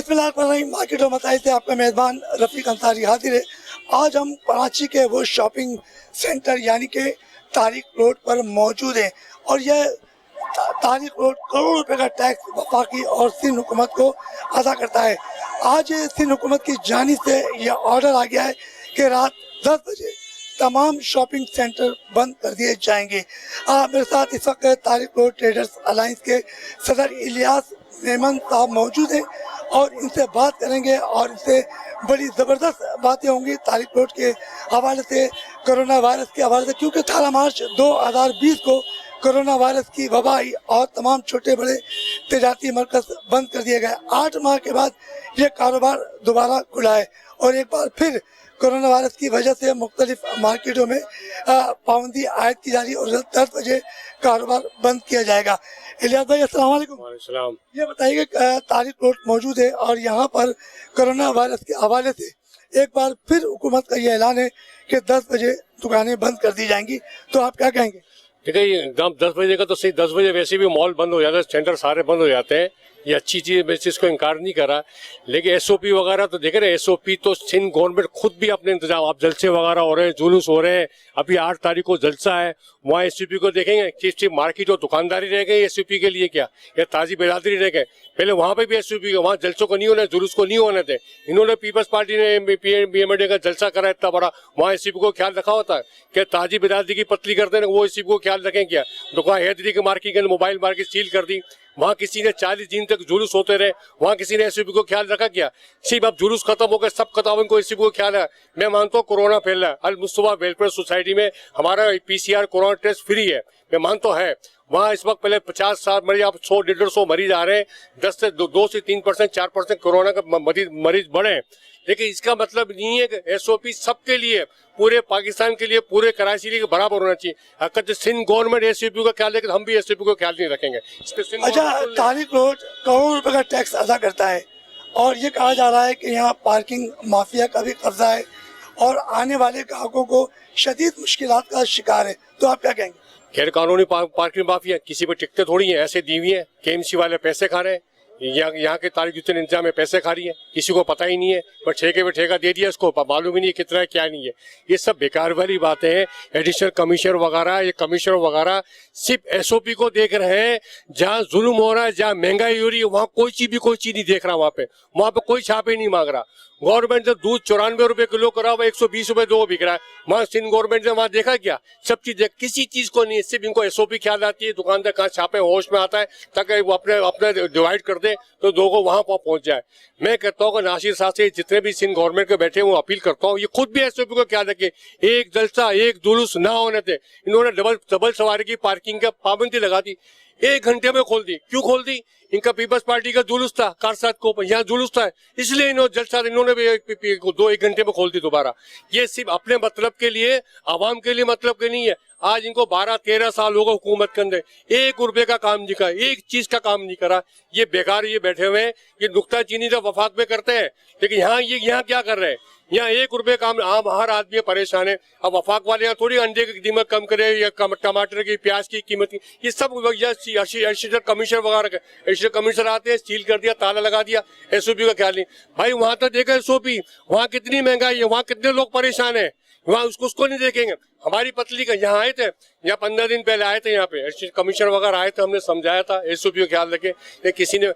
बिस्मिल्लाहिर्रहमानिर्रहीम। मार्केट और मसाइल से आपका मेज़बान रफ़ीक अंसारी हाजिर है। आज हम कराची के वो शॉपिंग सेंटर यानी कि तारिक रोड पर मौजूद हैं और यह तारिक रोड करोड़ों रुपए का टैक्स वफाकी और सिंध हुकूमत को अदा करता है। आज सिंध हुकूमत की जानिब से यह ऑर्डर आ गया है कि रात 10 बजे तमाम शॉपिंग सेंटर बंद कर दिए जाएंगे। मेरे साथ इस वक्त तारिक रोड ट्रेडर्स अलायंस के सदर इलियास मेमन साहब मौजूद हैं और इनसे बात करेंगे और इनसे बड़ी ज़बरदस्त बातें होंगी तारिक रोड के हवाले से, कोरोना वायरस के हवाले से, क्योंकि 18 मार्च 2020 को कोरोना वायरस की वबा आई और तमाम छोटे बड़े तजारती मरकज़ बंद कर दिए गए। 8 माह के बाद ये कारोबार दोबारा खुला है और एक बार फिर कोरोना वायरस की वजह से मुख्तलिफ मार्केटों में पाबंदी आयद की जा रही है और 10 बजे कारोबार बंद किया जाएगा। इलियास भाई अस्सलाम वालेकुम। वालेकुम। ये बताइए कि तारिक रोड मौजूद है और यहाँ पर कोरोना वायरस के हवाले से एक बार फिर हुकूमत का ये ऐलान है कि 10 बजे दुकानें बंद कर दी जाएंगी, तो आप क्या कहेंगे? ठीक है, ये 10 बजे का तो सही, 10 बजे वैसे भी मॉल बंद हो जाता है, सेंटर सारे बंद हो जाते हैं। ये अच्छी चीज़, मैं इसको इनकार नहीं कर रहा, लेकिन एसओपी वगैरह तो देखे ना, एसओपी तो सिंध गवर्नमेंट खुद भी अपने इंतजाम, आप जलसे वगैरह हो रहे हैं, जुलूस हो रहे हैं, अभी 8 तारीख को जलसा है, वहाँ एसओपी को देखेंगे, सिर्फ मार्केट और दुकानदारी रह गई एसओपी के लिए क्या, या ताजी बिरादरी रह गए? पहले वहाँ पे भी एसओपी, वहाँ जलसों को नहीं होना, जुलूस को नहीं होने थे। इन्होंने पीपल्स पार्टी ने बीएमएडए का जलसा करा इतना बड़ा, वहाँ एसओपी को ख्याल रखा होता है क्या? ताजी बिरादरी की पतली करते हैं वो एसओपी को ख्याल रखें क्या? दुकान हैदरी के मार्केट के मोबाइल मार्केट सील कर दी, वहाँ किसी ने 40 दिन तक जुलूस होते रहे, वहाँ किसी ने एसओपी को ख्याल रखा क्या? सिर्फ अब जुलूस खत्म हो गए, सब खत्म, को एसओपी को ख्याल है। मैं मानता हूँ कोरोना फैल रहा है, अल मुस्तफा वेलफेयर सोसाइटी में हमारा पीसीआर कोरोना टेस्ट फ्री है, मैं मानता है। वहाँ इस वक्त पहले 50-60 मरीज, आप 100-150 मरीज आ रहे हैं, 2 से 3%, 4% कोरोना का मरीज बढ़े, लेकिन इसका मतलब नहीं है कि एसओपी सबके लिए, पूरे पाकिस्तान के लिए, पूरे कराची के लिए बराबर होना चाहिए। अगर सिंध गवर्नमेंट एसओपी का ख्याल रखे, हम भी एसओपी को ख्याल नहीं रखेंगे। अच्छा, तारिक रोड करोड़ों रुपए का टैक्स अदा करता है और ये कहा जा रहा है कि यहाँ पार्किंग माफिया का भी कब्जा है और आने वाले ग्राहकों को शदीद मुश्किलात का शिकार है, तो आप क्या कहेंगे? गैर कानूनी पार्किंग माफिया किसी पे टिकटें थोड़ी है, ऐसे दी हुई है, केएमसी वाले पैसे खा रहे हैं, यहाँ के तारीख जितने इंतजाम में पैसे खा रही है, किसी को पता ही नहीं है, बट ठेके पे ठेका दे दिया, इसको मालूम ही नहीं कितना है क्या नहीं है। ये सब बेकार वाली बातें हैं। एडिशनल कमिश्नर वगैरह, ये कमिश्नर वगैरह सिर्फ एसओपी को देख रहे हैं। जहाँ जुल्म हो रहा है, जहाँ महंगाई हो रही है, वहाँ कोई चीज नहीं देख रहा। वहाँ पे कोई छापे नहीं मांग रहा। गवर्नमेंट ने दूध 94 रुपए किलो करा हुआ, 120 रुपए 2 बिक रहा है। वहाँ सिंध गवर्नमेंट ने वहाँ देखा क्या? सब चीज किसी चीज को नहीं, सिर्फ इनको एसओपी ख्याल आती है, दुकानदार कहाँ छापे होश में आता है, ताकि वो अपने डिवाइड कर दे तो दो को वहां पर पहुंच जाए। मैं कहता हूँ कि नासिर साहब से जितने भी सिंध गवर्नमेंट के बैठे वो अपील करता हूँ, ये खुद भी एसओपी को ख्याल रखे, एक जलसा, एक जुलूस ना होने थे। इन्होंने डबल सवारी की पार्किंग का पाबंदी लगा दी, 1 घंटे में खोल दी। क्यों खोल दी? इनका पीपल्स पार्टी का जुलूस था, कारसाद को यहाँ जुलूस था, इसलिए इन्होंने भी 1 घंटे में खोल दी दोबारा। ये सिर्फ अपने मतलब के लिए, आवाम के लिए मतलब के नहीं है। आज इनको 12-13 साल हो गए हुकूमत के अंदर, 1 रुपए का काम नहीं करा, एक चीज का काम नहीं करा। ये बेकार ये बैठे हुए हैं, ये नुक्ताचीनी तो वफाक में करते हैं, लेकिन यहाँ क्या कर रहे हैं? यहाँ 1 रुपए काम, आम हर आदमी परेशान है। अब वफाक वाले यहाँ थोड़ी अंडे की कीमत कम करे या टमाटर की, प्याज की कीमत की, ये सब एडिशनल कमिश्नर वगैरह, एडिशनल कमिश्नर आते हैं, सील कर दिया, ताला लगा दिया, एसओपी का ख्याल नहीं। भाई वहां तो देखा एसओपी, वहाँ कितनी महंगाई है, वहाँ कितने लोग परेशान है, वहाँ उसको नहीं देखेंगे। हमारी पतली का यहाँ आए थे, यहाँ 15 दिन पहले आए थे, यहाँ पे कमिश्नर वगैरह आए थे, हमने समझाया था एसओपी का ख्याल रखे, लेकिन किसी ने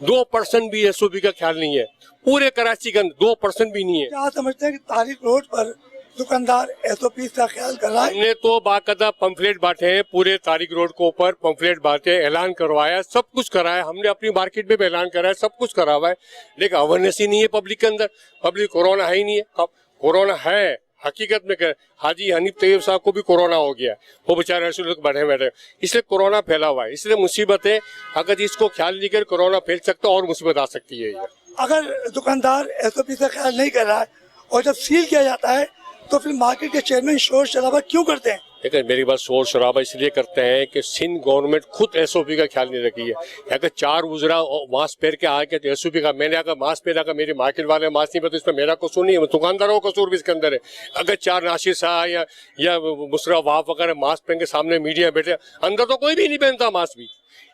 2% भी एसओपी का ख्याल नहीं है। पूरे कराची के अंदर 2% भी नहीं है। क्या समझते हैं कि तारिक रोड पर दुकानदार एसओपी का ख्याल कर रहा है? हमने तो बाकायदा पंफलेट बांटे हैं, पूरे तारिक रोड के ऊपर पंफलेट बांटे, ऐलान करवाया, सब कुछ कराया, हमने अपनी मार्केट में भी ऐलान कराया, सब कुछ करा हुआ है, लेकिन अवेयरनेस ही नहीं है पब्लिक के अंदर। पब्लिक कोरोना है ही नहीं है, कोरोना है हकीकत में। हाजी हनीफ तैयब साहब को भी कोरोना हो गया, वो बेचारे ऐसे लोग बैठे, इसलिए कोरोना फैला हुआ है, इसलिए मुसीबत है। अगर इसको ख्याल नहीं कर, कोरोना फैल सकता और मुसीबत आ सकती है। अगर दुकानदार एसओपी का ख्याल नहीं कर रहा है और जब सील किया जाता है तो फिर मार्केट के चेयरमैन शोर शराबा क्यों करते हैं? लेकिन मेरी बात, शोर शराबा इसलिए करते हैं कि सिंध गवर्नमेंट खुद एसओपी का ख्याल नहीं रखी है। अगर 4 गुजरा मास्क पहन के आके तो एसओपी का, मैंने अगर मास्क पहना का, मेरी मार्केट वाले मास्क नहीं पहनते, इसमें मेरा कसूर नहीं है, दुकानदारों का कसूर भी इसके अंदर है। अगर 4 नासिर साहब या मुशर्रफ वहाब वगैरह मास्क पहन के सामने मीडिया बैठे, अंदर तो कोई भी नहीं पहनता मास्क भी,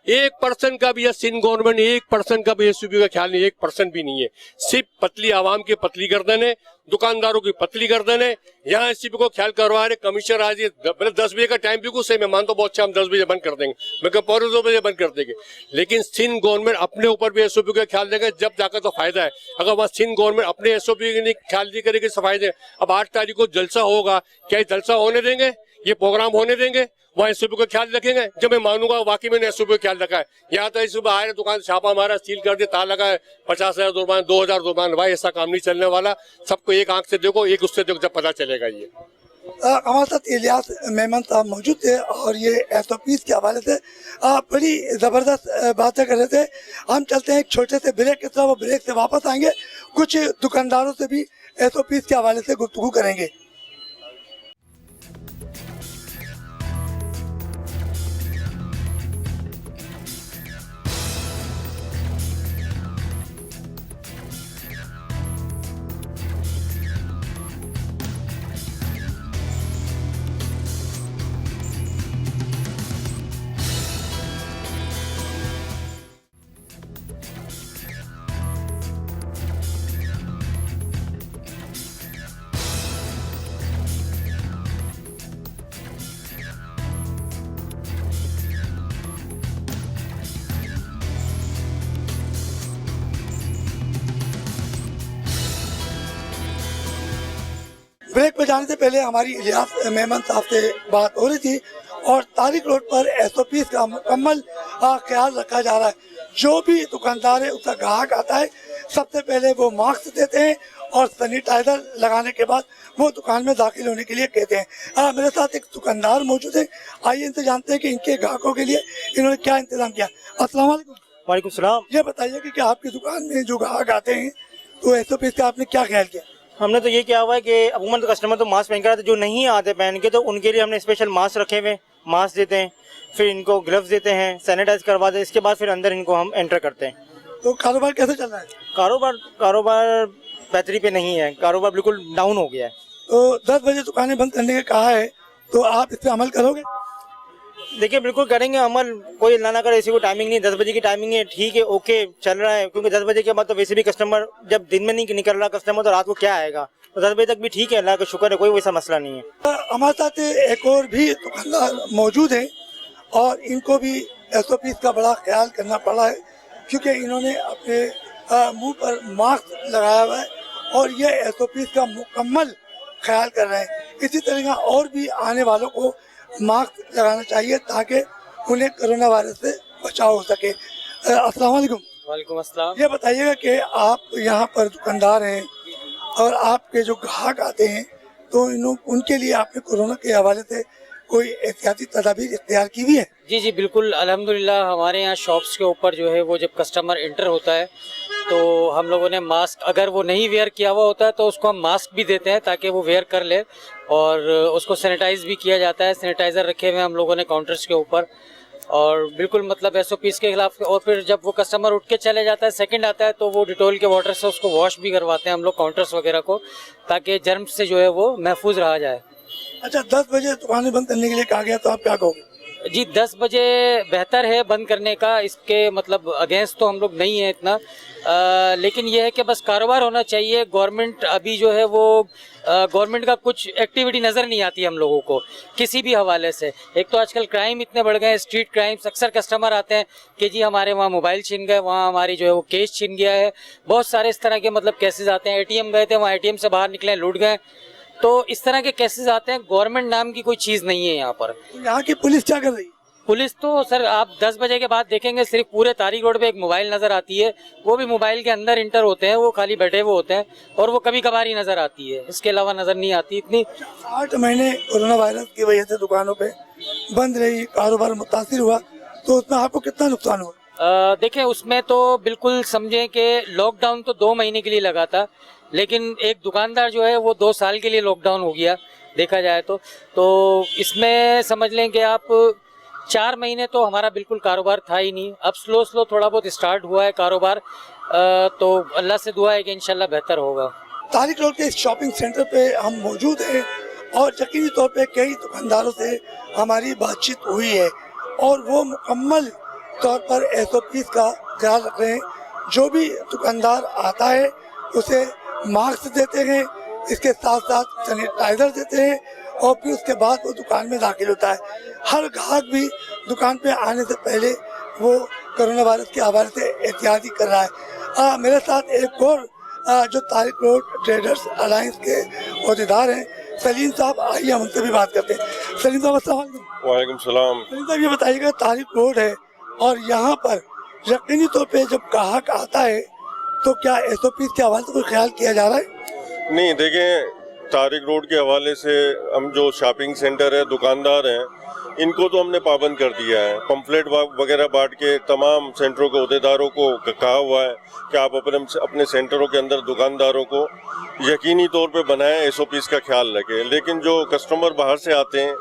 1% का भी, सिंध गवर्नमेंट 1% का भी एसओपी का ख्याल नहीं, 1% भी नहीं है। सिर्फ पतली आवाम की पतली गर्दन है, दुकानदारों की पतली गर्दन है। यहाँ एसओपी को ख्याल करवा रहे कमिश्नर। आज 10 बजे का टाइम भी कुछ है, मैं मानता हूँ बहुत अच्छा, हम 10 बजे बंद कर देंगे, मैं कहा 2:15 बजे बंद कर देंगे। लेकिन सिंध गवर्नमेंट अपने ऊपर भी एसओपी का ख्याल देगा, जब जाकर तो फायदा है। अगर वहाँ सिंध गवर्नमेंट अपने एसओपी का ख्याल नहीं करेगी तो फायदे। अब 8 तारीख को जलसा होगा, क्या जलसा होने देंगे, ये प्रोग्राम होने देंगे? वहाँ एसओपी का ख्याल रखेंगे? जब मैं मानूंगा वाकई मैंने एसओपी का ख्याल रखा है। यहाँ तो सुबह आए दुकान छापा मारा, सील कर दिया, ताला लगा है, 50,000 जुर्माना, 2,000 जुर्माना। भाई ऐसा काम नहीं चलने वाला। सबको एक आंख से देखो, एक उससे देखो, जब पता चलेगा। ये हमारे साथ इलियास मेमन साहब मौजूद थे और ये एसओपीज के हवाले से बड़ी ज़बरदस्त बातें कर रहे थे। हम चलते हैं एक छोटे से ब्रेक की तरफ, वो ब्रेक से वापस आएंगे, कुछ दुकानदारों से भी एसओपीज के हवाले से गुफ्तगू करेंगे। ब्रेक पे जाने से पहले हमारी इलियास मेमन साहब से बात हो रही थी और तारिक रोड पर एसओपीज का मुकम्मल ख्याल रखा जा रहा है। जो भी दुकानदार है, उसका ग्राहक आता है, सबसे पहले वो मास्क देते हैं और सैनिटाइजर लगाने के बाद वो दुकान में दाखिल होने के लिए कहते हैं। मेरे साथ एक दुकानदार मौजूद है, आइए इनसे जानते हैं कि इनके ग्राहकों के लिए इन्होंने क्या इंतजाम किया। अस्सलाम वालेकुम। वालेकुम सलाम। ये बताइए कि क्या आपकी दुकान में जो ग्राहक आते हैं तो एसओपीज का आपने क्या ख्याल किया? हमने तो ये किया हुआ है कि अमूमन तो कस्टमर तो मास्क पहन कर आते, जो नहीं आते पहन के, तो उनके लिए हमने स्पेशल मास्क रखे हुए, मास्क देते हैं, फिर इनको ग्लव्स देते हैं, सैनिटाइज करवा दें, इसके बाद फिर अंदर इनको हम एंटर करते हैं। तो कारोबार कैसे चल रहा है? कारोबार बेहतरी पे नहीं है, कारोबार बिल्कुल डाउन हो गया है। तो 10 बजे दुकानें बंद करने का कहा है, तो आप इस पर अमल करोगे? देखिए बिल्कुल करेंगे अमल, कोई अल्लाह ना करे ऐसी कोई टाइमिंग नहीं, 10 बजे की टाइमिंग है, ठीक है, ओके चल रहा है, क्योंकि 10 बजे के बाद तो वैसे भी कस्टमर, जब दिन में नहीं निकल रहा कस्टमर तो रात को क्या आएगा, तो 10 बजे तक भी ठीक है, अल्लाह का शुक्र है, कोई वैसा मसला नहीं है। हमारे साथ एक और भी दुकानदार मौजूद है और इनको भी एसओपीज का बड़ा ख्याल करना पड़ा है, क्योंकि इन्होंने अपने मुंह पर मास्क लगाया हुआ है और ये एसओपीज का मुकम्मल ख्याल कर रहे हैं। इसी तरह और भी आने वालों को मास्क लगाना चाहिए ताकि उन्हें कोरोना वायरस से बचाव हो सके। अस्सलाम वालेकुम। वालेकुम अस्सलाम। ये बताइएगा कि आप यहाँ पर दुकानदार हैं और आपके जो ग्राहक आते हैं तो उनके लिए आपने कोरोना के हवाले से कोई एहतियाती तदाबीर इख्तियार की हुई है? जी बिल्कुल, अल्हम्दुलिल्लाह हमारे यहाँ शॉप्स के ऊपर जो है वो जब कस्टमर इंटर होता है तो हम लोगों ने मास्क, अगर वो नहीं वेयर किया हुआ होता है तो उसको हम मास्क भी देते हैं ताकि वो वेयर कर ले, और उसको सैनिटाइज भी किया जाता है। सैनिटाइज़र रखे हुए हम लोगों ने काउंटर्स के ऊपर, और बिल्कुल मतलब एसओपीज के खिलाफ। और फिर जब वो कस्टमर उठ के चले जाता है, सेकंड आता है, तो वो डिटॉल के वाटर से उसको वॉश भी करवाते हैं हम लोग काउंटर्स वगैरह को, ताकि जर्म से जो है वो महफूज रहा जाए। अच्छा, 10 बजे दुकानें बंद करने के लिए कहा गया, तो आप क्या कहोगे? जी 10 बजे बेहतर है बंद करने का, इसके मतलब अगेंस्ट तो हम लोग नहीं है इतना, लेकिन यह है कि बस कारोबार होना चाहिए। गवर्नमेंट अभी जो है वो गवर्नमेंट का कुछ एक्टिविटी नज़र नहीं आती हम लोगों को किसी भी हवाले से। एक तो आजकल क्राइम इतने बढ़ गए हैं, स्ट्रीट क्राइम्स, अक्सर कस्टमर आते हैं कि जी हमारे वहाँ मोबाइल छीन गए, वहाँ हमारी जो है वो केस छीन गया है, बहुत सारे इस तरह के मतलब केसेस आते हैं। एटीएम गए थे, वहाँ एटीएम से बाहर निकले लूट गए, तो इस तरह के केसेस आते हैं। गवर्नमेंट नाम की कोई चीज़ नहीं है यहाँ पर। यहाँ की पुलिस क्या कर रही है? पुलिस तो सर आप 10 बजे के बाद देखेंगे सिर्फ पूरे तारिक रोड पे एक मोबाइल नज़र आती है, वो भी मोबाइल के अंदर इंटर होते हैं, वो खाली बैठे हुए होते हैं, और वो कभी कभार ही नज़र आती है, इसके अलावा नज़र नहीं आती इतनी। 8 महीने कोरोना वायरस की वजह से दुकानों पे बंद रही, कारोबार मुतासिर हुआ, तो उसमें आपको कितना नुकसान हुआ? देखें उसमें तो बिल्कुल समझें कि लॉकडाउन तो 2 महीने के लिए लगा था, लेकिन एक दुकानदार जो है वो 2 साल के लिए लॉकडाउन हो गया देखा जाए तो इसमें समझ लें कि आप 4 महीने तो हमारा बिल्कुल कारोबार था ही नहीं। अब स्लो थोड़ा बहुत स्टार्ट हुआ है कारोबार, तो अल्लाह से दुआ है कि इंशाल्लाह बेहतर होगा। तारिक रोड के इस शॉपिंग सेंटर पे हम मौजूद हैं और यकीनी तौर पे कई दुकानदारों से हमारी बातचीत हुई है और वो मुकम्मल तौर पर SOPs का ख्याल रख रहे हैं। जो भी दुकानदार आता है उसे मास्क देते हैं, इसके साथ साथ सैनिटाइजर देते हैं और फिर उसके बाद वो दुकान में दाखिल होता है। हर ग्राहक भी दुकान पे आने से पहले वो कोरोना वायरस के हवाले से एहतियात ही कर रहा है। मेरे साथ एक और जो तारिक रोड ट्रेडर्स अलायंस के अहदेदार हैं सलीम साहब, आइए हम उनसे भी बात करते हैं। सलीम साहब अस्सलाम वालेकुम। वालेकुम सलाम। सलीम साहब ये बताइएगा, तारिक रोड है और यहाँ पर यकीनी तौर पे जब ग्राहक आता है तो क्या SOPs के हवाले से कोई ख्याल किया जा रहा है? नहीं, देखें, तारिक रोड के हवाले से हम जो शॉपिंग सेंटर है, दुकानदार हैं, इनको तो हमने पाबंद कर दिया है। पम्फलेट वगैरह बांट के तमाम सेंटरों के अहदेदारों को कहा हुआ है कि आप अपने सेंटरों के अंदर दुकानदारों को यकीनी तौर पे बनाएं, SOPs का ख्याल रखें। लेकिन जो कस्टमर बाहर से आते हैं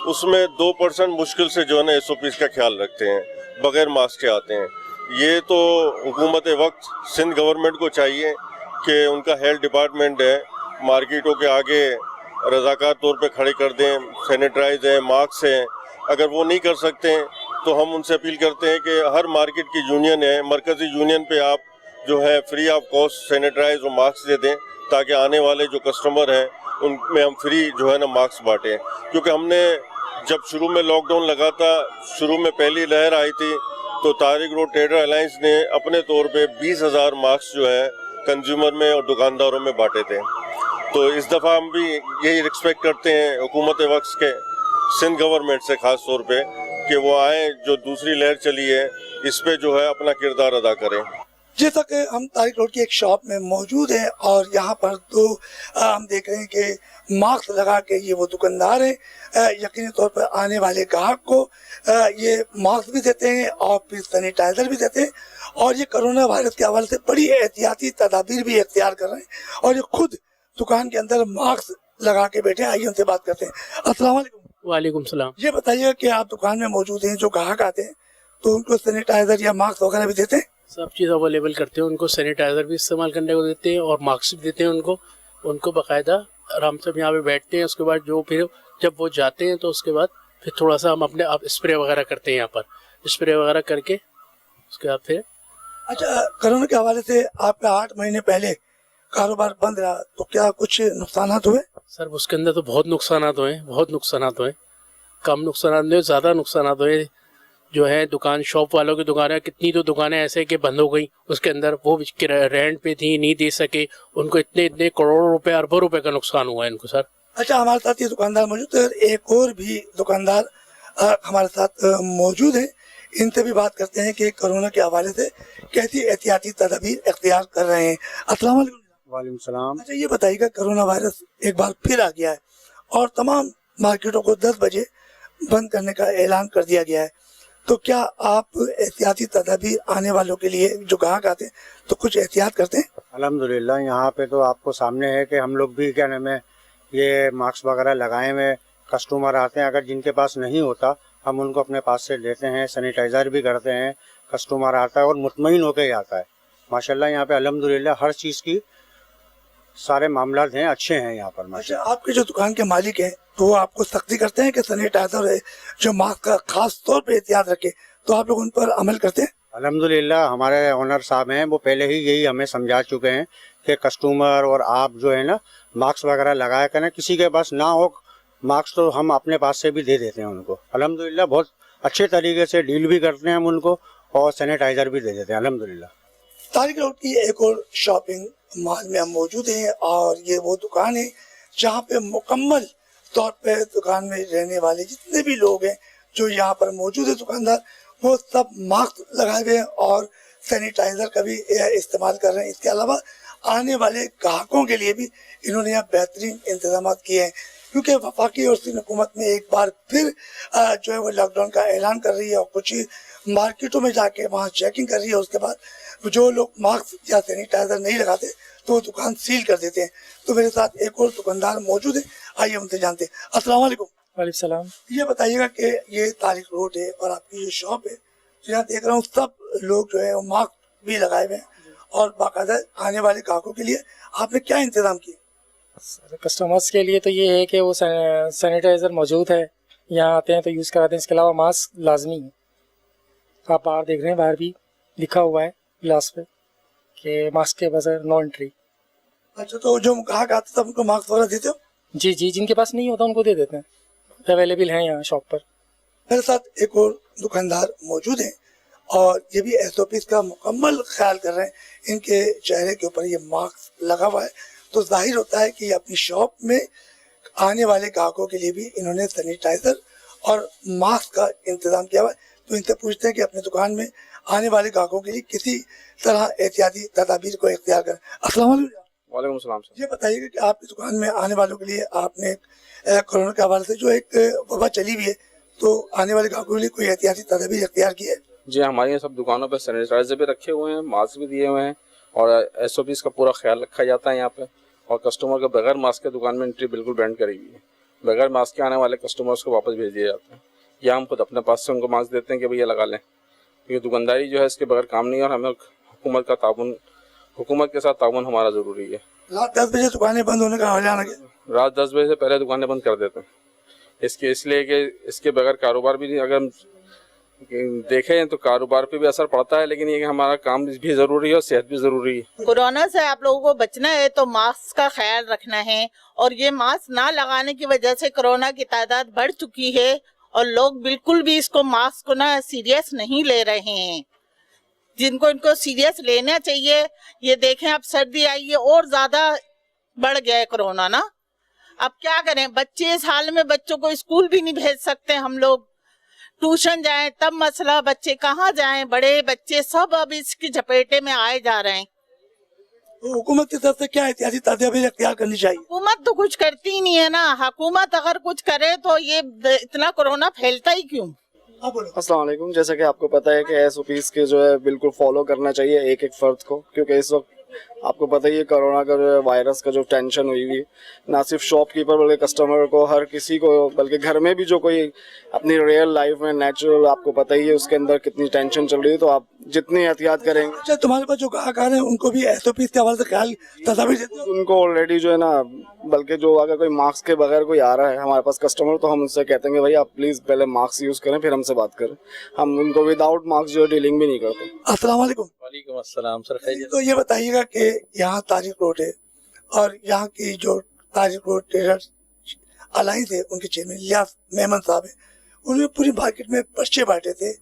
उसमें 2% मुश्किल से जो है ना SOPs का ख्याल रखते हैं, बगैर मास्क के आते हैं। ये तो हुकूमत वक्त सिंध गवर्नमेंट को चाहिए कि उनका हेल्थ डिपार्टमेंट है, मार्केटों के आगे रज़ाकार तौर पे खड़े कर दें, सैनिटाइज है, मास्क हैं। अगर वो नहीं कर सकते हैं तो हम उनसे अपील करते हैं कि हर मार्केट की यूनियन है, मरकज़ी यूनियन पे आप जो है फ्री ऑफ कॉस्ट सैनिटाइज और मास्क दे दें, ताकि आने वाले जो कस्टमर हैं उनमें हम फ्री जो है ना मास्क बांटें। क्योंकि हमने जब शुरू में लॉकडाउन लगा था, शुरू में पहली लहर आई थी, तो तारिक रोड ट्रेडर अलायंस ने अपने तौर पे 20,000 मास्क जो है कंज्यूमर में और दुकानदारों में बांटे थे। तो इस दफ़ा हम भी यही एक्सपेक्ट करते हैं हुकूमत वक्त के सिंध गवर्नमेंट से, ख़ास तौर पे कि वो आए, जो दूसरी लहर चली है इस पे जो है अपना किरदार अदा करें। जैसा कि हम तारिक रोड की एक शॉप में मौजूद हैं और यहाँ पर तो हम देख रहे हैं कि मास्क लगा के ये वो दुकानदार हैं। यकीनी तौर पर आने वाले ग्राहक को ये मास्क भी देते हैं और फिर सैनिटाइजर भी देते हैं और ये कोरोना वायरस के हवाले से बड़ी एहतियाती तदाबीर भी इख्तियार कर रहे हैं और ये खुद दुकान के अंदर मास्क लगा के बैठे हैं। आइए उनसे बात करते हैं। अस्सलाम वालेकुम। वालेकुम सलाम। ये बताइएगा कि आप दुकान में मौजूद हैं, जो ग्राहक आते हैं तो उनको सैनिटाइजर या मास्क वगैरह भी देते हैं? सब चीज़ अवेलेबल करते हैं, उनको सैनिटाइज़र भी इस्तेमाल करने को देते हैं और मास्क भी देते हैं उनको बाकायदा आराम से यहाँ पे बैठते हैं। उसके बाद जो फिर जब वो जाते हैं तो उसके बाद फिर थोड़ा सा हम अपने आप स्प्रे वगैरह करते हैं, यहाँ पर स्प्रे वगैरह करके उसके बाद फिर। अच्छा, कोरोना के हवाले से आपका 8 महीने पहले कारोबार बंद रहा तो क्या कुछ नुकसान हुए? सर उसके अंदर तो बहुत नुकसान हुए, कम नुकसान हुए, ज़्यादा नुकसान हुए। जो है दुकान, शॉप वालों की दुकानें, कितनी तो दुकानें ऐसे कि बंद हो गई, उसके अंदर वो रेंट पे थी, नहीं दे सके, उनको इतने करोड़ों रुपए, अरबों रुपए का नुकसान हुआ है इनको सर। अच्छा, हमारे साथ ये दुकानदार मौजूद है, एक और भी दुकानदार हमारे साथ मौजूद है, इनसे भी बात करते हैं कि कोरोना के हवाले से कैसी एहतियाती तदाबीर इख्तियार कर रहे हैं। अस्सलाम वालेकुम। वालेकुम सलाम। अच्छा, ये बताइएगा, कोरोना वायरस एक बार फिर आ गया है और तमाम मार्केटों को 10 बजे बंद करने का ऐलान कर दिया गया है, तो क्या आप एहतियाती तदाबीर आने वालों के लिए, जो ग्राहक आते हैं तो कुछ एहतियात करते हैं? अल्हम्दुलिल्लाह, यहाँ पे तो आपको सामने है कि हम लोग भी क्या नाम है ये मास्क वगैरह लगाए हुए कस्टमर आते हैं। अगर जिनके पास नहीं होता हम उनको अपने पास से लेते हैं, सैनिटाइज़र भी करते हैं। कस्टमर आता है और मुतमईन होकर ही आता है। माशाल्लाह यहाँ पे अल्हम्दुलिल्लाह हर चीज़ की सारे मामलात हैं, अच्छे हैं यहाँ पर। अच्छा, आपके जो दुकान के मालिक हैं तो वो आपको सख्ती करते हैं कि सैनिटाइजर है, जो मास्क का खास तौर पे एहतियात रखे, तो आप लोग उन पर अमल करते हैं? अल्हम्दुलिल्लाह हमारे ओनर साहब हैं, वो पहले ही यही हमें समझा चुके हैं कि कस्टमर और आप जो है ना मास्क वगैरह लगाया करें। किसी के पास ना हो मास्क तो हम अपने पास से भी दे देते हैं उनको। अल्हम्दुलिल्लाह बहुत अच्छे तरीके से डील भी करते हैं हम उनको और सैनिटाइज़र भी दे देते हैं अल्हम्दुलिल्लाह। तारिक रोड की एक और शॉपिंग मॉल में हम मौजूद हैं और ये वो दुकान है जहाँ पे मुकम्मल तौर पे दुकान में रहने वाले जितने भी लोग हैं जो यहाँ पर मौजूद है दुकानदार, वो सब मास्क लगाए हुए हैं और सैनिटाइजर का भी इस्तेमाल कर रहे हैं। इसके अलावा आने वाले ग्राहकों के लिए भी इन्होंने यहाँ बेहतरीन इंतजाम किए हैं, क्योंकि वफाकी और सिंध हुकूमत में एक बार फिर जो है वो लॉकडाउन का ऐलान कर रही है और कुछ मार्केटों में जाके वहाँ चेकिंग कर रही है। उसके बाद जो लोग मास्क या सैनिटाइजर नहीं लगाते तो वो दुकान सील कर देते हैं। तो मेरे साथ एक और दुकानदार मौजूद है, आइए उनसे जानते हैं। अस्सलाम वालेकुम। वालेकुम सलाम। ये बताइएगा कि ये तारिक रोड है और आपकी जो शॉप है, तो यहाँ देख रहा हूँ सब लोग जो है वो मास्क भी लगाए हुए हैं और बाकायदा आने वाले ग्राहकों के लिए आपने क्या इंतजाम किए? कस्टमर्स के लिए तो ये है कि वो सैनिटाइज़र मौजूद है, यहाँ आते हैं तो यूज़ कराते हैं। इसके अलावा मास्क लाजमी है। आप बाहर देख रहे हैं, बाहर भी लिखा हुआ है ग्लास पे कि मास्क के बगैर नो एंट्री। अच्छा, तो जो ग्राहक आते थे उनको मास्क वगैरह देते हो? जी जी, जिनके पास नहीं होता उनको दे देते हैं, अवेलेबल हैं यहाँ शॉप पर। मेरे साथ एक और दुकानदार मौजूद हैं और ये भी SOPs का मुकम्मल ख्याल कर रहे हैं। इनके चेहरे के ऊपर ये मास्क लगा हुआ है तो जाहिर होता है कि अपनी शॉप में आने वाले ग्राहकों के लिए भी इन्होंने सैनिटाइजर और मास्क का इंतजाम किया हुआ है। तो इनसे पूछते हैं कि अपनी दुकान में आने वाले ग्राहकों के लिए किसी तरह एहतियाती तदाबीर को इख्तियार करें। अस्सलाम वालेकुम। वालेकुम सलाम सर। ये बताइए कि आपकी दुकान में आने वालों के लिए आपने कोरोना के हवाले से जो एक वबा चली हुई है, तो आने वाले ग्राहकों के लिए कोई एहतियाती तदाबीर इख्तियार की है? जी, हमारे यहाँ सब दुकानों पे सैनिटाइजर भी रखे हुए हैं, मास्क भी दिए हुए हैं और SOPs का पूरा ख्याल रखा जाता है यहाँ पे। और कस्टमर को बगैर मास्क के दुकान में एंट्री बिल्कुल बैंड करी हुई है। बगैर मास्क के आने वाले कस्टमर्स को वापस भेज दिए जाते हैं या हम खुद अपने पास से उनको मास्क देते हैं कि भैया लगा लें, क्योंकि दुकानदारी जो है इसके बगैर काम नहीं है और हमें हुकूमत के साथ ताउन हमारा ज़रूरी है। रात 10 बजे दुकानें बंद होने का हवाला लगे? रात 10 बजे से पहले दुकानें बंद कर देते हैं इसलिए कि इसके बगैर कारोबार भी नहीं, अगर हम देखें तो कारोबार पे भी असर पड़ता है, लेकिन ये कि हमारा काम भी ज़रूरी है और सेहत भी ज़रूरी है। कोरोना से आप लोगों को बचना है तो मास्क का ख्याल रखना है और ये मास्क ना लगाने की वजह से कोरोना की तादाद बढ़ चुकी है और लोग बिल्कुल भी इसको मास्क को ना सीरियस नहीं ले रहे हैं, जिनको इनको सीरियस लेना चाहिए। ये देखें, अब सर्दी आई है और ज्यादा बढ़ गया है कोरोना ना। अब क्या करें, बच्चे इस हाल में, बच्चों को स्कूल भी नहीं भेज सकते हम लोग, ट्यूशन जाएं तब मसला, बच्चे कहाँ जाएं, बड़े बच्चे सब अब इसकी चपेटे में आए जा रहे हैं। तो हुकूमत की तरफ से क्या एहतियाती तदाबीर इख्तियार करनी चाहिए? हुकूमत तो कुछ करती ही नहीं है ना। हुकूमत अगर कुछ करे तो ये इतना कोरोना फैलता ही क्यों? अस्सलाम वालेकुम। जैसा कि आपको पता है कि SOPs के जो है बिल्कुल फॉलो करना चाहिए एक एक फर्द को, क्योंकि इस वक्त आपको पता ही है कोरोना का जो है वायरस का जो टेंशन हुई हुई, ना सिर्फ शॉपकीपर बल्कि कस्टमर को, हर किसी को, बल्कि घर में भी जो कोई अपनी रियल लाइफ में नेचुरल, आपको पता ही है उसके अंदर कितनी टेंशन चल रही है। तो आप जितनी एहतियात करेंगे। अच्छा, तुम्हारे पास जो ग्राहक आ रहे हैं उनको भी SOPs के हवाले से ख्याल तदाबीर देते हो? उनको ऑलरेडी जो है ना, बल्कि जो अगर कोई मास्क के बगैर कोई आ रहा है हमारे पास कस्टमर, तो हम उनसे कहते हैं कि भाई आप प्लीज पहले मास्क यूज करें फिर हमसे बात करें। हम उनको विदाउट मास्क जो है डीलिंग भी नहीं करते। अस्सलाम वालेकुम। वालेकुम अस्सलाम सर। तो ये बताइएगा कि यहाँ तारिक रोड है और यहाँ की जो तारिक रोड ट्रेडर्स अलायंस है, उनके चेयरमैन इलियास मेमन साहब है, उन्होंने पूरी मार्केट में पर्चे बांटे थे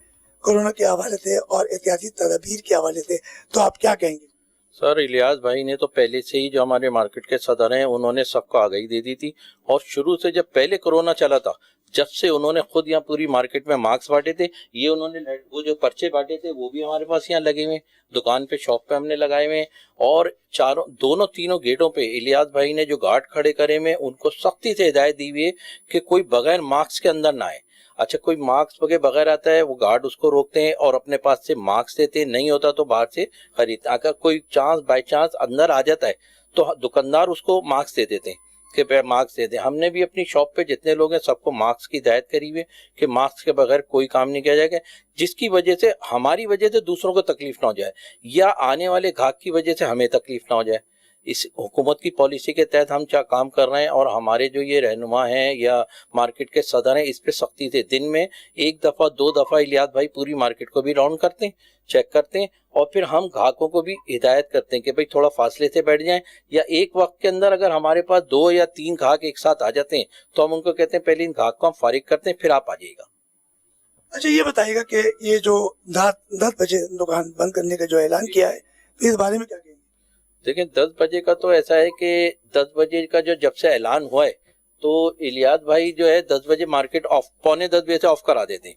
कोरोना के हवाले से और एहतियाती तदाबीर के हवाले से, तो आप क्या कहेंगे? सर, इलियास भाई ने तो पहले से ही, जो हमारे मार्केट के सदर हैं, उन्होंने सबको आगाही दे दी थी और शुरू से जब पहले कोरोना चला था, जब से उन्होंने खुद यहाँ पूरी मार्केट में मास्क बांटे थे। ये उन्होंने वो जो पर्चे बांटे थे वो भी हमारे पास यहाँ लगे हुए, दुकान पे, शॉप पे हमने लगाए हुए, और तीनों गेटों पे इलियास भाई ने जो गार्ड खड़े करे हुए, उनको सख्ती से हिदायत दी हुई है कि कोई बगैर मास्क के अंदर ना आए। अच्छा, कोई मास्क के बगैर आता है वो गार्ड उसको रोकते हैं और अपने पास से मास्क देते हैं, नहीं होता तो बाहर से खरीदते। अगर कोई बाई चांस अंदर आ जाता है तो दुकानदार उसको मास्क दे देते हैं कि मास्क दे दें। हमने भी अपनी शॉप पे जितने लोग हैं सबको मास्क की हिदायत करी हुई है कि मास्क के बगैर कोई काम नहीं किया जाएगा, जिसकी वजह से, हमारी वजह से दूसरों को तकलीफ ना हो जाए या आने वाले ग्राहक की वजह से हमें तकलीफ ना हो जाए। इस हुकूमत की पॉलिसी के तहत हम क्या काम कर रहे हैं और हमारे जो ये रहनुमा हैं या मार्केट के सदर हैं, इस पे सख्ती से दिन में 1 दफ़ा 2 दफ़ा इलियास भाई पूरी मार्केट को भी राउंड करते हैं, चेक करते हैं और फिर हम ग्राहकों को भी हिदायत करते हैं कि भाई थोड़ा फासले से बैठ जाएं, या एक वक्त के अंदर अगर हमारे पास 2 या 3 ग्राहक एक साथ आ जाते हैं तो हम उनको कहते हैं पहले इन ग्राहक को हम फारिग करते हैं, फिर आप आ जाइएगा। अच्छा, ये बताइएगा कि ये जो 10 बजे दुकान बंद करने का जो ऐलान किया है, तो इस बारे में क्या कहेंगे? देखिए, 10 बजे का तो ऐसा है कि 10 बजे का जब से ऐलान हुआ है तो इलियास भाई जो है 10 बजे मार्केट ऑफ, 9:45 बजे से ऑफ करा देते हैं।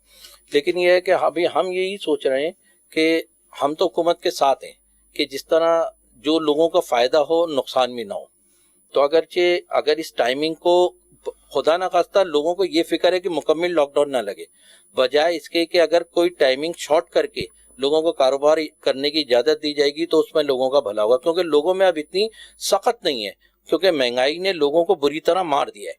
लेकिन ये है कि अभी हम यही सोच रहे हैं कि हम तो हुकूमत के साथ हैं कि जिस तरह जो लोगों का फ़ायदा हो, नुकसान भी ना हो। तो अगर इस टाइमिंग को, खुदा ना खास्ता, लोगों को ये फिक्र है कि मुकम्मल लॉकडाउन ना लगे, बजाय इसके कि अगर कोई टाइमिंग शॉर्ट करके लोगों को कारोबार करने की इजाज़त दी जाएगी तो उसमें लोगों का भला होगा, क्योंकि लोगों में अब इतनी सख्त नहीं है, क्योंकि महंगाई ने लोगों को बुरी तरह मार दिया है।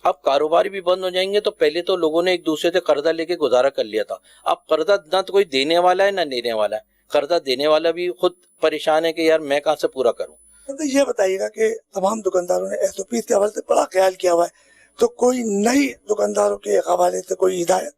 अब कारोबार भी बंद हो जाएंगे तो पहले तो लोगों ने एक दूसरे से कर्जा लेके गुजारा कर लिया था, अब कर्जा ना तो कोई देने वाला है ना लेने वाला है, कर्जा देने वाला भी खुद परेशान है कि यार मैं कहाँ से पूरा करूँ। तो ये बताइएगा कि तमाम दुकानदारों ने SOPs के हवाले से बड़ा ख्याल किया हुआ है, तो कोई नई दुकानदारों के हवाले से कोई हिदायत?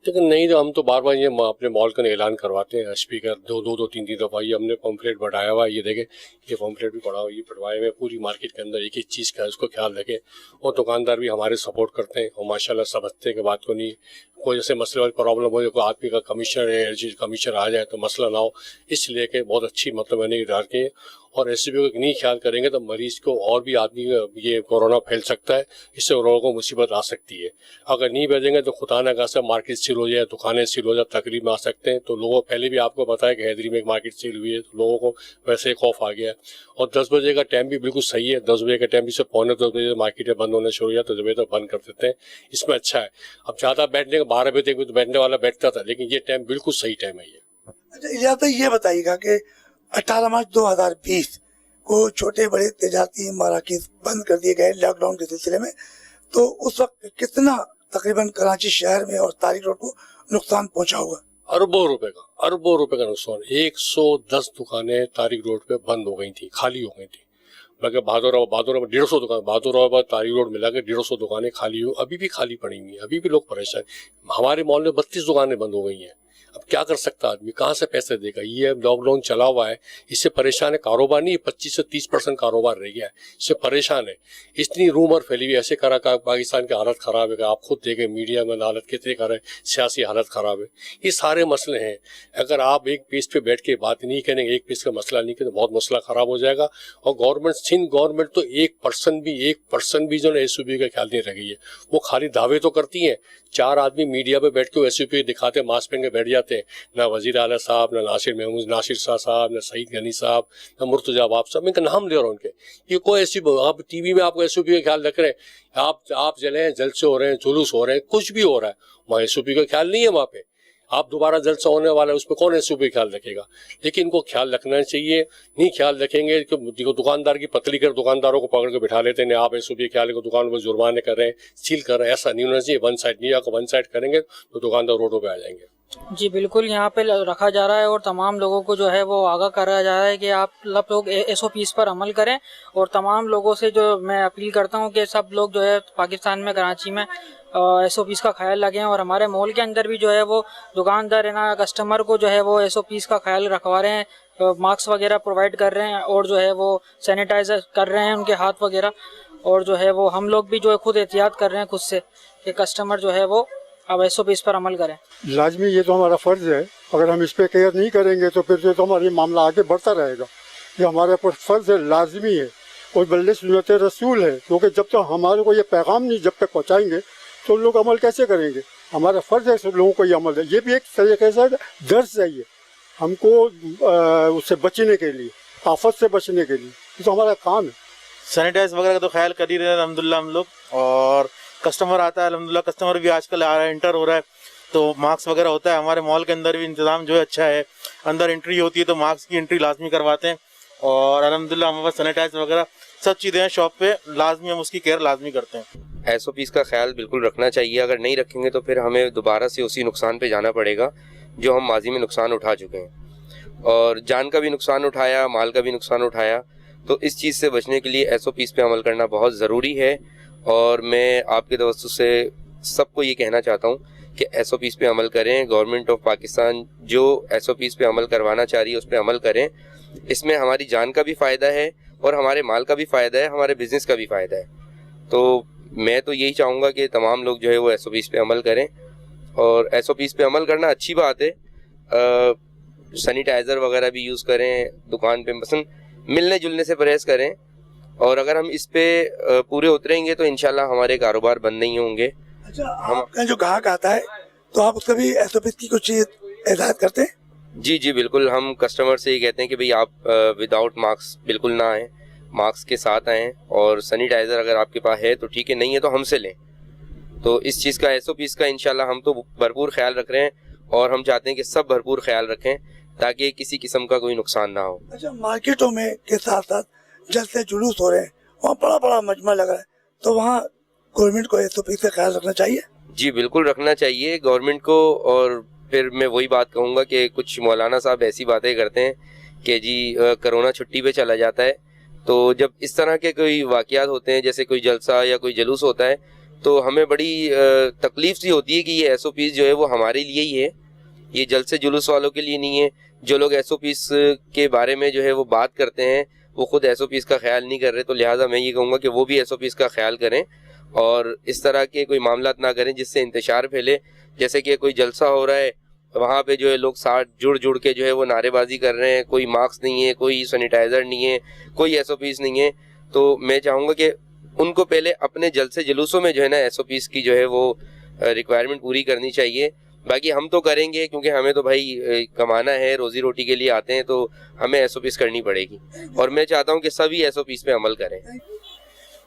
लेकिन नहीं, तो हम तो बार बार ये अपने मॉल का ऐलान करवाते हैं, स्पीकर दो तीन दफ़ा ये हमने पम्फलेट बढ़ाया हुआ है, ये देखें ये पम्फलेट भी पड़ा हुआ, ये पढ़वाए हुए पूरी मार्केट के अंदर एक एक चीज़ का उसको ख्याल रखें। और दुकानदार भी हमारे सपोर्ट करते हैं और माशाल्लाह समझते हैं कि बात को नहीं, कोई जैसे मसले वाली प्रॉब्लम हो, कोई आदमी का कमीशन आ जाए तो मसला ना हो, इसलिए कि बहुत अच्छी मतलब मैंने डाल के और ऐसे भी नहीं ख्याल करेंगे तो मरीज को और भी आदमी ये कोरोना फैल सकता है, इससे लोगों को मुसीबत आ सकती है। अगर नहीं भेजेंगे तो खुदा न खासा मार्केट सील हो जाए, दुकानें सील हो जाए, तकलीफ में आ सकते हैं। तो लोगों पहले भी आपको पता है कि हैदरी में एक मार्केट सील हुई है, तो लोगों को वैसे ही खौफ आ गया। और 10 बजे का टाइम भी बिल्कुल सही है, 10 बजे का टाइम भी से पौने 10 बजे मार्केटें बंद होने शुरू हो जाए तो 10 बजे तक बंद कर देते हैं, इसमें अच्छा है। अब ज़्यादा बैठने का 12 बजे तक तो बैठने वाला बैठता था, लेकिन ये टाइम बिल्कुल सही टाइम है ये। अच्छा इजाज़त ये बताइएगा कि 18 मार्च 2020 को छोटे बड़े तजारती मराकिज़ बंद कर दिए गए लॉकडाउन के सिलसिले में, तो उस वक्त कितना तकरीबन कराची शहर में और तारिक रोड को नुकसान पहुंचा होगा? अरबों रुपए का नुकसान। 110 दुकानें तारिक रोड पे बंद हो गई थी, खाली हो गई थी। मगर बहादुर 150 दुकान, बहादुर तारिक रोड मिला के 150 दुकानें खाली हुई, अभी भी खाली पड़ी हुई हैं, अभी भी लोग परेशान। हमारे मॉल में 32 दुकानें बंद हो गई हैं। अब क्या कर सकता आदमी, कहाँ से पैसे देगा? ये लॉकडाउन चला हुआ है, इससे परेशान है। कारोबार नहीं, 25 से 30% कारोबार रह गया है, इससे परेशान है। इतनी रूमर फैली हुई, ऐसे करा पाकिस्तान की हालत खराब है, आप खुद देखें मीडिया में हालत कितनी खराब है, सियासी हालत खराब है। ये सारे मसले हैं। अगर आप एक पेज पे बैठ के बात नहीं करेंगे, एक पेज का मसला नहीं करेंगे तो बहुत मसला खराब हो जाएगा। और गवर्नमेंट तो 1% भी जो है SOP का ख्याल नहीं रखी है। वो खाली दावे तो करती हैं, 4 आदमी मीडिया पे बैठ के SOP दिखाते, मास्क पहन के बैठ जाते हैं। ना वजीर आला साहब, ना नासिर शाह साहब, ना सईद गनी साहब, ना मुर्तजा बाब साहब, इनका नाम ले रहा हूँ उनके। ये कोई ऐसी, आप टीवी में आपको SOP का ख्याल रख रहे हैं, आप जलसे हो रहे हैं, जुलूस हो रहे हैं, कुछ भी हो रहा है, वहाँ SOP का ख्याल नहीं है। वहाँ पे आप दोबारा जलसा होने वाला है, उस पर कौन SOP ख्याल रखेगा? लेकिन इनको ख्याल रखना चाहिए। नहीं ख्याल रखेंगे तो दुकानदार की पतली कर दुकानदारों को पकड़ के बिठा लेते हैं, आप SOP ख्याल को दुकान पर जुर्माने कर रहे हैं, सील कर रहे हैं। ऐसा नहीं होना चाहिए। वन साइड नहीं, अगर वन साइड करेंगे तो दुकानदार रोडों पे आ जाएंगे। जी बिल्कुल, यहाँ पे रखा जा रहा है और तमाम लोगों को जो है वो आगाह करा जा रहा है कि आप लोग SOPs पर अमल करें। और तमाम लोगों से जो मैं अपील करता हूँ कि सब लोग जो है पाकिस्तान में, कराची में SOPs का ख्याल रखें। और हमारे मॉल के अंदर भी जो है वो दुकानदार है ना, कस्टमर को जो है वो SOPs का ख्याल रखवा रहे हैं, मास्क वगैरह प्रोवाइड कर रहे हैं और जो है वो सैनिटाइजर कर रहे हैं उनके हाथ वगैरह। और जो है वो हम लोग भी जो है खुद एहतियात कर रहे हैं खुद से कि कस्टमर जो है वो अब SOPs पर अमल करें। लाजमी ये तो हमारा फ़र्ज़ है। अगर हम इस पर केयर नहीं करेंगे तो फिर तो हमारा मामला आगे बढ़ता रहेगा। ये हमारे ऊपर फ़र्ज़ है, लाजमी है और बल्कि सुन्नत रसूल है। क्योंकि जब तक हमारे को ये पैगाम नहीं जब तक पहुँचाएंगे तो लोग अमल कैसे करेंगे? हमारा फ़र्ज़ है सब लोगों को ये अमल है। ये भी एक तरीके से दर्ज है ये हमको उससे बचने के लिए, आफत से बचने के लिए। ये तो हमारा काम है। सैनिटाइज वगैरह का तो ख्याल कर ही रहे हैं अल्हम्दुलिल्लाह हम लोग। और कस्टमर आता है अल्हम्दुलिल्लाह, कस्टमर भी आजकल आ रहा है, इंटर हो रहा है तो मास्क वगैरह होता है। हमारे मॉल के अंदर भी इंतजाम जो है अच्छा है, अंदर एंट्री होती है तो मास्क की एंट्री लाजमी करवाते हैं। और अल्हम्दुलिल्लाह हमारे पास सैनिटाइज वगैरह सब चीज़ें हैं शॉप पे, लाजमी हम उसकी केयर लाजमी करते हैं। SOPs का ख्याल बिल्कुल रखना चाहिए। अगर नहीं रखेंगे तो फिर हमें दोबारा से उसी नुकसान पे जाना पड़ेगा जो हम माजी में नुकसान उठा चुके हैं। और जान का भी नुकसान उठाया, माल का भी नुकसान उठाया। तो इस चीज़ से बचने के लिए SOPs पे अमल करना बहुत ज़रूरी है। और मैं आपके तवज्जुह से सबको ये कहना चाहता हूँ कि SOPs पे अमल करें। गवर्नमेंट ऑफ पाकिस्तान जो SOPs पे अमल करवाना चाह रही है उस पर अमल करें। इसमें हमारी जान का भी फ़ायदा है और हमारे माल का भी फ़ायदा है, हमारे बिज़नेस का भी फ़ायदा है। तो मैं तो यही चाहूँगा कि तमाम लोग जो है वो SOPs पे अमल करें। और SOPs पे अमल करना अच्छी बात है। सैनिटाइज़र वगैरह भी यूज़ करें, दुकान पे मसलन मिलने जुलने से परहेज़ करें। और अगर हम इस पे पूरे उतरेंगे तो इंशाल्लाह हमारे कारोबार बंद नहीं होंगे। अच्छा, आपका जो ग्राहक आता है तो आप उसका भी SOPs की कुछ हिदायत करते हैं? जी बिल्कुल, हम कस्टमर से ये कहते हैं कि भाई आप विदाउट मास्क बिल्कुल ना आएँ, मास्क के साथ आएँ। और सैनिटाइज़र अगर आपके पास है तो ठीक है, नहीं है तो हमसे लें। तो इस चीज़ का SOPs का इंशाल्लाह हम तो भरपूर ख्याल रख रहे हैं और हम चाहते हैं कि सब भरपूर ख्याल रखें ताकि किसी किस्म का कोई नुकसान ना हो। अच्छा, मार्केटों में के साथ साथ जलसे जुलूस हो रहे हैं, वहाँ बड़ा बड़ा मजमा लग रहा है, तो वहाँ गवर्नमेंट को SOPs का ख्याल रखना चाहिए? जी बिल्कुल रखना चाहिए गवर्नमेंट को। और फिर मैं वही बात कहूँगा कि कुछ मौलाना साहब ऐसी बातें करते हैं कि जी कोरोना छुट्टी पे चला जाता है। तो जब इस तरह के कोई वाक़यात होते हैं, जैसे कोई जलसा या कोई जुलूस होता है, तो हमें बड़ी तकलीफ सी होती है कि ये SOPs जो है वो हमारे लिए ही है, ये जल से जुलूस वालों के लिए नहीं है। जो लोग SOPs के बारे में जो है वो बात करते हैं वो खुद SOPs का ख्याल नहीं कर रहे, तो लिहाजा मैं ये कहूँगा कि वो भी SOPs का ख्याल करें और इस तरह के कोई मामला ना करें जिससे इंतशार फैले। जैसे कि कोई जलसा हो रहा है, वहाँ पे जो है लोग साथ जुड़ के जो है वो नारेबाजी कर रहे हैं, कोई मास्क नहीं है, कोई सैनिटाइज़र नहीं है, कोई SOPs नहीं है, तो मैं चाहूँगा कि उनको पहले अपने जल से जुलूसों में जो है ना SOPs की जो है वो रिक्वायरमेंट पूरी करनी चाहिए। बाकी हम तो करेंगे क्योंकि हमें तो भाई कमाना है, रोजी रोटी के लिए आते हैं, तो हमें SOPs करनी पड़ेगी और मैं चाहता हूँ कि सभी SOPs पे अमल करें।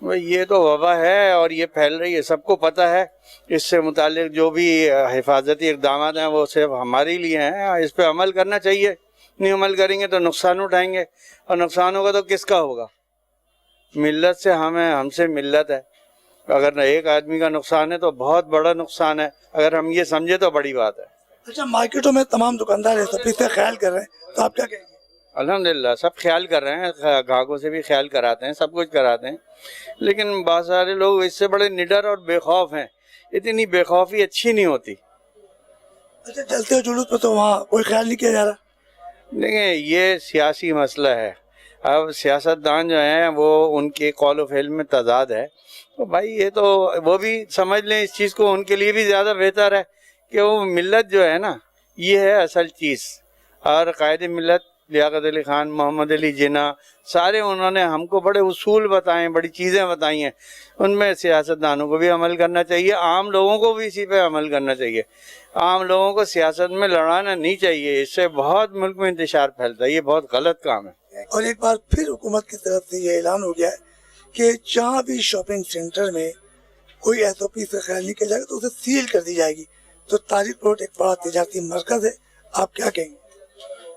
ये तो वबा है और ये फैल रही है, सबको पता है। इससे मुतालिक जो भी हिफाजती इक़दाम हैं वो सिर्फ हमारे लिए हैं, इस पर अमल करना चाहिए। नहीं अमल करेंगे तो नुकसान उठाएंगे और नुकसान होगा तो किसका होगा? मिल्लत से हमसे मिल्लत है। अगर एक आदमी का नुकसान है तो बहुत बड़ा नुकसान है, अगर हम ये समझे तो बड़ी बात है। अच्छा, मार्केटों में तमाम दुकानदार SOPs का ख्याल कर रहे हैं, तो आप क्या कहेंगे? अल्हम्दुलिल्लाह सब ख्याल कर रहे हैं, ग्राहकों से भी ख्याल कराते हैं, सब कुछ कराते हैं, लेकिन बहुत सारे लोग इससे बड़े निडर और बेखौफ हैं। इतनी बेखौफी अच्छी नहीं होती। अच्छा, जलते हुए जुलूस पर तो वहाँ कोई ख्याल नहीं किया जा रहा। देखिए ये सियासी मसला है, अब सियासतदान जो हैं वो उनके कौल व फ़िल में तजाद है, तो भाई ये तो वो भी समझ लें इस चीज़ को, उनके लिए भी ज़्यादा बेहतर है कि वो मिल्लत जो है ना ये है असल चीज़। और कायदे मिल्लत लियाकत अली ख़ान, मोहम्मद अली जिन्ना, सारे उन्होंने हमको बड़े उसूल बताए, बड़ी चीज़ें बताई हैं, उनमें सियासतदानों को भी अमल करना चाहिए, आम लोगों को भी इसी पे अमल करना चाहिए। आम लोगों को सियासत में लड़ाना नहीं चाहिए, इससे बहुत मुल्क में इंतशार फैलता है, ये बहुत गलत काम है। और एक बार फिर हुकूमत की तरफ से ये ऐलान हो गया है कि जहाँ भी शॉपिंग सेंटर में कोई SOP का ख्याल नहीं किया जाएगा तो उसे सील कर दी जाएगी। तो तारिक रोड एक बड़ा तिजारती मरकज़ है, आप क्या कहेंगे?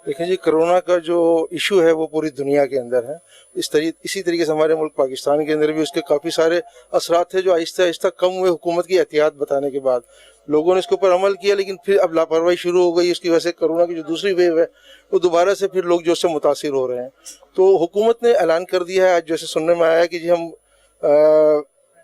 देखिए जी, कोरोना का जो इशू है वो पूरी दुनिया के अंदर है। इसी तरीके से हमारे मुल्क पाकिस्तान के अंदर भी उसके काफ़ी सारे असरात थे जो आहिस्ता आहिस्ता कम हुए। हुकूमत की एहतियात बताने के बाद लोगों ने इसके ऊपर अमल किया, लेकिन फिर अब लापरवाही शुरू हो गई। उसकी वजह से कोरोना की जो दूसरी वेव है वो दोबारा से फिर लोग जो उससे मुतासिर हो रहे हैं। तो हुकूमत ने ऐलान कर दिया है, आज जैसे सुनने में आया कि जी हम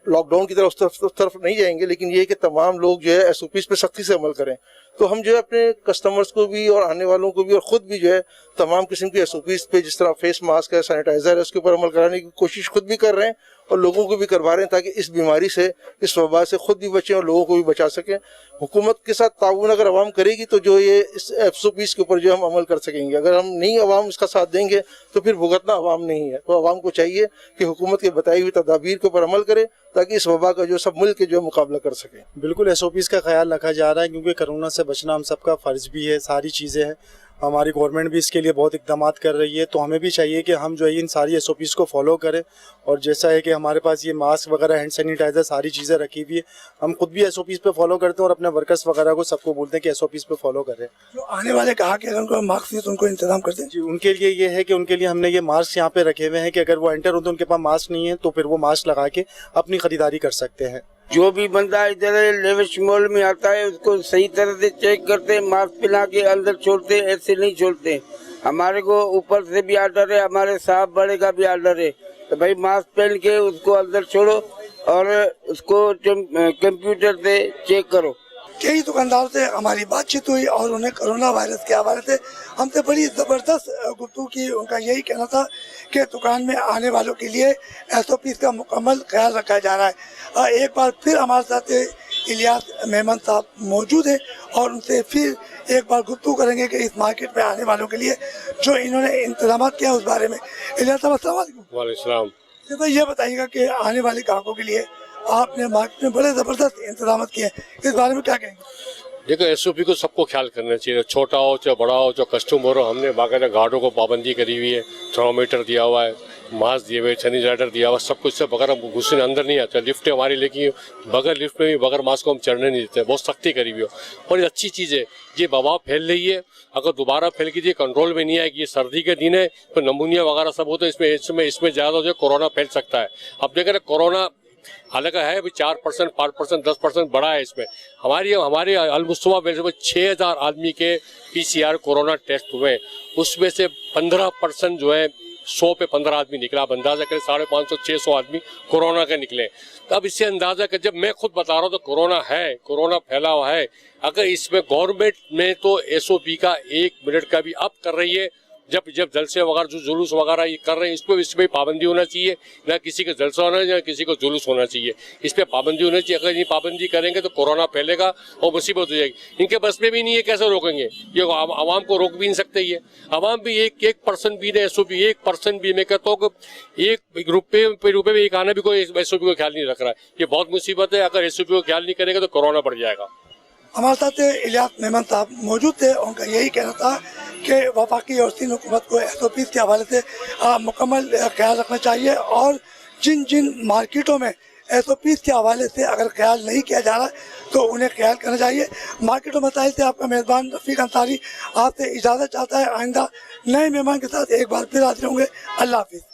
लॉकडाउन की तरफ उस तरफ नहीं जाएंगे, लेकिन ये कि तमाम लोग जो है SOPs पे सख्ती से अमल करें। तो हम जो है अपने कस्टमर्स को भी और आने वालों को भी और ख़ुद भी जो है तमाम किस्म की SOPs पे, जिस तरह फेस मास्क है, सैनिटाइज़र है, उसके ऊपर अमल कराने की कोशिश खुद भी कर रहे हैं और लोगों को भी करवा रहे हैं, ताकि इस बीमारी से, इस वबा से खुद भी बचें और लोगों को भी बचा सकें। हुकूमत के साथ ताउन अगर आवाम करेगी तो जो ये इस SOPs के ऊपर जो हम अमल कर सकेंगे। अगर हम नहीं आवाम इसका साथ देंगे तो फिर भुगतना आवाम नहीं है। तो आवाम को चाहिए कि हुकूमत के बताई हुई तदाबीर के ऊपर अमल करे ताकि इस वबा का जो सब मुल्क जो मुकाबला कर सके। बिल्कुल SOPs का ख्याल रखा जा रहा है, क्योंकि कोरोना से बचना हम सबका फ़र्ज़ भी है, सारी चीज़ें हैं। हमारी गवर्नमेंट भी इसके लिए बहुत इक़दाम कर रही है, तो हमें भी चाहिए कि हम जो है इन सारी SOPs को फॉलो करें। और जैसा है कि हमारे पास ये मास्क वगैरह, हैंड सैनिटाइज़र, सारी चीज़ें रखी हुई है, हम खुद भी SOPs पे फॉलो करते हैं और अपने वर्कर्स वगैरह को सबको बोलते हैं कि SOPs पे फॉलो करें। जो आने वाले कहा कि अगर उनको मास्क चाहिए तो उनको इंतजाम करते हैं जी, उनके लिए ये है कि उनके लिए हमने ये मास्क यहाँ पे रखे हुए हैं कि अगर वो एंटर होते हैं उनके पास मास्क नहीं है तो फिर वो मास्क लगा के अपनी ख़रीदारी कर सकते हैं। जो भी बंदा इधर लेविश मॉल में आता है उसको सही तरह से चेक करते, मास्क पहना के अंदर छोड़ते, ऐसे नहीं छोड़ते। हमारे को ऊपर से भी आर्डर है, हमारे साहब बड़े का भी आर्डर है, तो भाई मास्क पहन के उसको अंदर छोड़ो और उसको कंप्यूटर से चेक करो। कई दुकानदार से हमारी बातचीत हुई और उन्हें कोरोना वायरस के हवाले से हमसे बड़ी ज़बरदस्त गुफ्तगू की। उनका यही कहना था कि दुकान में आने वालों के लिए SOPs का मुकम्मल ख्याल रखा जा रहा है। एक बार फिर हमारे साथ इलियास मेमन साहब मौजूद हैं और उनसे फिर एक बार गुफ्तगू करेंगे कि इस मार्केट में आने वालों के लिए जो इन्होंने इंतजाम किया उस बारे में। इलियास साहब अस्सलाम वालेकुम। वालेकुम। तो ये बताइएगा कि आने वाले ग्राहकों के लिए आपने मार्केट में बड़े ज़बरदस्त इंतजाम किए हैं, इस बारे में क्या कहेंगे? देखो SOP को सबको ख्याल करना चाहिए, छोटा हो चाहे बड़ा हो, जो कस्टमर हो। हमने बाकायदा गार्डों को पाबंदी करी हुई है, थर्मोमीटर दिया हुआ है, मास्क दिए हुए, सैनिटाइजर दिया हुआ, सब कुछ से बगैर घुसने अंदर नहीं आता। लिफ्ट हमारी, लेकिन बगैर लिफ्ट में भी बगैर मास्क को हम चढ़ने नहीं देते, बहुत सख्ती करी हुई हो। और ये अच्छी चीज़ है, ये वबा फैल रही है, अगर दोबारा फैल गई ये कंट्रोल में नहीं आएगी। ये सर्दी के दिन है तो नमूनिया वगैरह सब हो, तो इसमें ज़्यादा जो कोरोना फैल सकता है। अब देख रहे कोरोना हालांकि है अभी 4%, 5%, 10% बढ़ा है इसमें। हमारे अलमुस्तवा में 6000 आदमी के PCR कोरोना टेस्ट हुए, उसमें से 15% जो है 100 पे 15 आदमी निकला। अब अंदाजा करें 550-600 आदमी कोरोना के निकले। तो अब इससे अंदाजा कर, जब मैं खुद बता रहा हूँ तो कोरोना है, कोरोना फैला हुआ है। अगर इसमें गवर्नमेंट में तो SOP का 1 मिनट का भी अब कर रही है, जब जलसे वगैरह जो जुलूस वगैरह ये कर रहे हैं, इसमें पाबंदी होना चाहिए। ना किसी का जलसा होना चाहिए, ना किसी को जुलूस होना चाहिए। इस पे पाबंदी होनी चाहिए। अगर ये पाबंदी करेंगे तो कोरोना फैलेगा और मुसीबत हो जाएगी। इनके बस में भी नहीं है, कैसे रोकेंगे? ये आवाम को रोक भी नहीं सकते। ये आवाम भी एक परसेंट भी ने SOP 1% भी, मैं कहता हूँ एक रुपये में एक आना भी कोई SOP को ख्याल नहीं रख रहा है। ये बहुत मुसीबत है। अगर SOP को ख्याल नहीं करेंगे तो कोरोना बढ़ जाएगा। हमारे साथ इलियास मेमन साहब मौजूद थे। उनका यही कहना था कि वफाकी और सिंध हुकूमत को SOP के हवाले से मुकम्मल ख्याल रखना चाहिए और जिन मार्केटों में SOP के हवाले से अगर ख्याल नहीं किया जा रहा तो उन्हें ख्याल करना चाहिए। मार्केट और मसाइल से आपका मेज़बान रफ़ीक अंसारी आपसे इजाज़त चाहता है। आइंदा नए मेहमान के साथ एक बार फिर हाजिर होंगे। अल्लाह हाफिज़।